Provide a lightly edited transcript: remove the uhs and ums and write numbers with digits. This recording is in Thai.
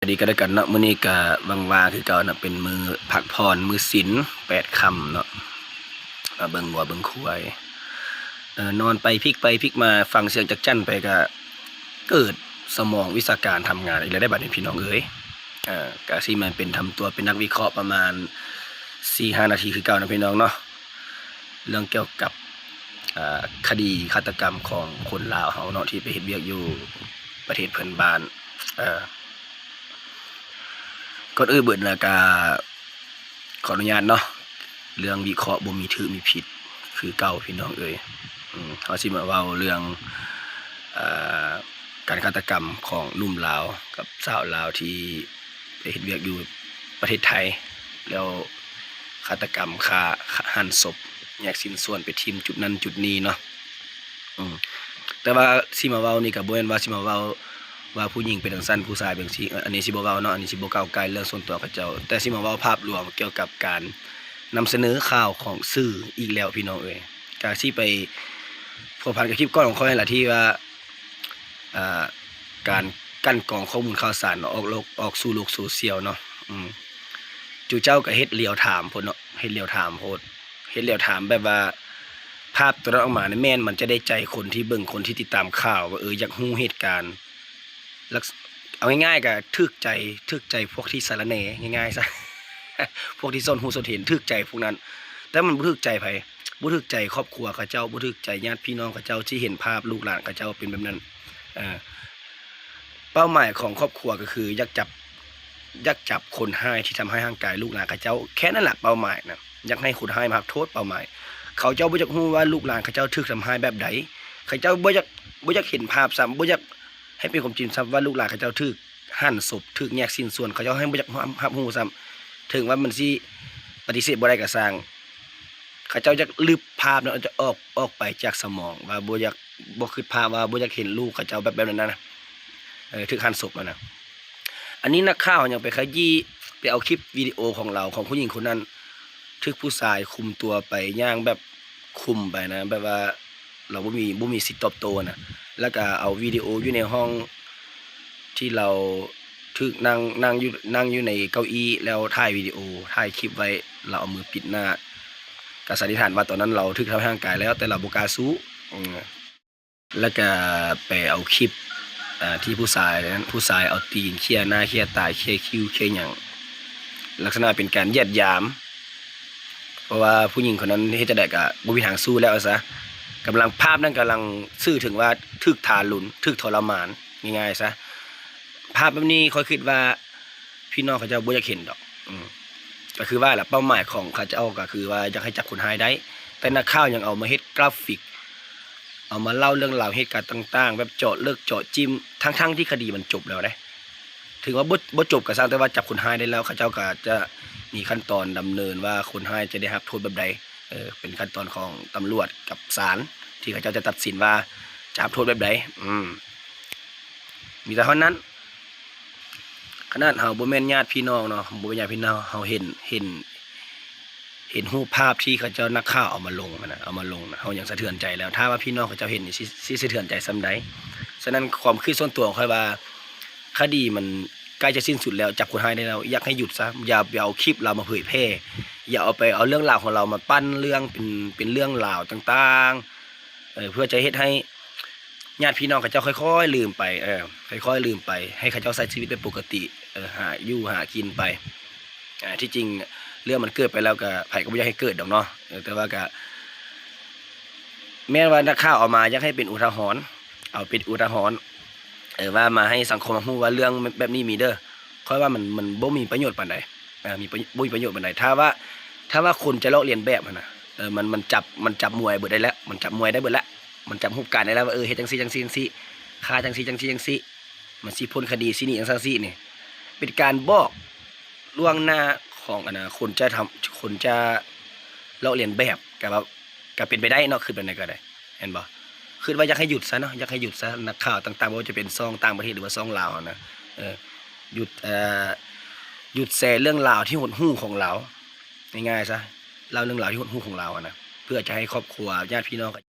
ดีก็ได้กันเนาะมื้อนี้ก็ว่างๆคือเก่านะเป็นมื้อพักผ่อนมื้อศีล8ค่ำเนาะมาเบิ่งวัวเบิ่งควายนอนไปพลิกไปพลิกมาฟังเสียงจักจั่นไปก็เกิดสมองวิชาการทำงานอีกแล้วได้บัดนี้พี่น้องเอ้ยก็สิมันเป็นทำตัวเป็นนักวิเคราะห์ประมาณ 4-5 นาทีคือเก่านะพี่น้องเนาะเรื่องเกี่ยวกับคดีฆาตกรรมของคนลาวเฮาเนาะที่ไปเฮ็ดเวียกอยู่ประเทศเพื่อนบ้านก่อนอื่นเบิดนะก็ขออนุญาตเนาะเรื่องวิเคราะห์บ่มีถูกมีผิดคือเก่าพี่น้องเอ้ยเฮาสิมาเว้าเรื่องการฆาตกรรมของหนุ่มลาวกับสาวลาวที่ไปเฮ็ดเวียกอยู่ประเทศไทยแล้วฆาตกรรมฆ่าหันศพแยกชิ้นส่วนไปทิ่มจุดนั้นจุดนี้เนาะแต่ว่าสิมาเว้านี่ก็บ่แม่นว่าสิมาเว้าว่าผู้หญิงเป็นจังซั่นผู้ชายเป็นจังซี่อันนี้สิบ่เว้าเนาะอันนี้สิบ่ก้าวไกลเรื่องส่วนตัวเขาเจ้าแต่สิมาเว้าภาพรวมเกี่ยวกับการนำเสนอข่าวของสื่ออีกแล้วพี่น้องเอ้ยก็สิไปพัวพันกับคลิปก่อนของข้อยนั่นล่ะที่ว่าการกั้นกรองข้อมูลข่าวสารออกสู่โลกโซเชียลเนาะจู่เจ้าก็เฮ็ดเลียวถามพุ่นเนาะเฮ็ดเลียวถามโพดเฮ็ดเลียวถามแบบว่าภาพตัวนั้นออกมาเนี่ยแม่นมันจะได้ใจคนที่เบิ่งคนที่ติดตามข่าวว่าอยากรู้เหตุการณ์เอาง่ายๆก็ทึกใจพวกที่สารแหน่ง่ายๆซะ พวกที่ซ่อนหูซ่อนเห็นทึกใจพวกนั้นแต่มันบ่ทึกใจไผบ่ทึกใจครอบครัวเขาเจ้าบ่ทึกใจญาติพี่น้องเขาเจ้าที่เห็นภาพลูกหลานเขาเจ้าเป็นแบบนั้นเป้าหมายของครอบครัวก็คืออยากจับคนร้ายที่ทำให้ร่างกายลูกหลานเขาเจ้าแค่นั้นแหละเป้าหมายนะอยากให้คนร้ายมารับโทษเป้าหมายเขาเจ้าบ่อยากรู้ว่าลูกหลานเขาเจ้าถูกทำร้ายแบบใดเขาเจ้าบ่อยากเห็นภาพซ้ำบ่อยากให้เป็นความจริงซ้ำว่าลูกหลานเขาเจ้าถูกหั่นศพถูกแยกชิ้นส่วนเขาเจ้าให้บ่อยากรับรู้ซ้ำถึงว่ามันสิปฏิเสธบ่ได้ก็สร้างเขาเจ้าจะลืบภาพนั้นจะออกไปจากสมองว่าบ่คิดภาพว่าบ่อยากเห็นลูกเขาเจ้าแบบนั้นนะถูกหั่นศพนะอันนี้นักข่าวยังไปขยี้ไปเอาคลิปวิดีโอของเราของผู้หญิงคนนั้นถูกผู้ชายคุมตัวไปย่างแบบคุมไปนะแบบว่าเราบ่มีสิทธิ์ตอบโต้นะแล้วก็เอาวิดีโออยู่ในห้องที่เราถูกนั่งอยู่ในเก้าอี้แล้วถ่ายวิดีโอถ่ายคลิปไว้เราเอามือปิดหน้าก็สันนิษฐานว่าตอนนั้นเราถูกทำร้ายร่างกายแล้วแต่เราบ่กล้าสู้แล้วก็ไปเอาคลิปที่ผู้ชายเอาตีนเขี่ยหน้าเขี่ยตาเขี่ยคิ้วเขี่ยหยังลักษณะเป็นการเหยียดหยามเพราะว่าผู้หญิงคนนั้นเฮ็ดจังได๋ก็บ่มีทางสู้แล้วซะกำลังภาพนั้นกำลังสื่อถึงว่าถูกทารุณถูกทรมานง่ายๆซะภาพแบบนี้ข้อยคิดว่าพี่น้องเขาเจ้าบ่อยากเห็นดอกก็คือว่าล่ะเป้าหมายของเขาเจ้าก็คือว่าอยากให้จับคนร้ายได้แต่นักข่าวยังเอามาเฮ็ดกราฟิกเอามาเล่าเรื่องราวเหตุการณ์ต่างๆแบบเจาะลึกเจาะจิ้มทั้งที่คดีมันจบแล้วได้ถึงว่าบ่จบก็สร้างแต่ว่าจับคนร้ายได้แล้วเขาเจ้าก็จะมีขั้นตอนดำเนินว่าคนร้ายจะได้รับโทษแบบใดเป็นขั้นตอนของตำรวจกับศาลที่เขาเจ้าจะตัดสินว่าจะรับโทษแบบใดมีแต่เท่านั้นขนาดเฮาบ่แม่นญาติพี่น้องเนาะบ่เป็นญาติพี่น้องเฮาเห็นรูปภาพที่เขาเจ้านักข่าวเอามาลงนะเฮายังสะเทือนใจแล้วถ้าว่าพี่น้องเขาเจ้าเห็นนี่สิสะเทือนใจส่ำใดฉะนั้นความคิดส่วนตัวของข้อยว่าคดีมันใกล้จะสิ้นสุดแล้วจับคนร้ายได้แล้วอยากให้หยุดซะอย่าไปเอาคลิปเรามาเผยแพร่อย่าเอาเรื่องราวของเรามาปั้นเรื่องเป็นเรื่องราวต่างๆเพื่อจะเฮ็ดให้ญาติพี่น้องเขาเจ้าค่อยๆลืมไปค่อยๆลืมไปให้เขาเจ้าใช้ชีวิตเป็นปกติหาอยู่หากินไปที่จริงเรื่องมันเกิดไปแล้วก็ไผก็บ่อยากให้เกิดดอกเนาะแต่ว่าก็แม้ว่านักข่าวเอามาอยากให้เป็นอุทาหรณ์เอาเป็นอุทาหรณ์ว่ามาให้สังคมรู้ว่าเรื่องแบบนี้มีเด้อค่อยว่ามันบ่มีประโยชน์ปานใดบ่มีประโยชน์ปานใดถ้าว่าคนจะลอกเลียนแบบนะมันจับมวยเบิดได้แล้วมันจับมวยได้เบิดแล้วมันจับรูปการได้แล้วว่าเฮ็ดจังซี่ฆ่าจังซี่มันสิพ้นคดีสินี่จังซี่นี่เป็นการบอกล่วงหน้าของคนจะลอกเลียนแบบก็เป็นไปได้เนาะคือเป็นได้ก็ได้เห็นบ่คือว่าอยากให้หยุดซะเนาะอยากให้หยุดซะนักข่าวต่างๆบ่ว่าจะเป็นซ่องต่างประเทศหรือว่าซ่องลาวนะหยุดแชร์เรื่องราวที่หดหู่ของเราง่ายๆซะเล่าเรื่องราวที่หดหู่ของเรานะเพื่อจะให้ครอบครัวญาติพี่น้อง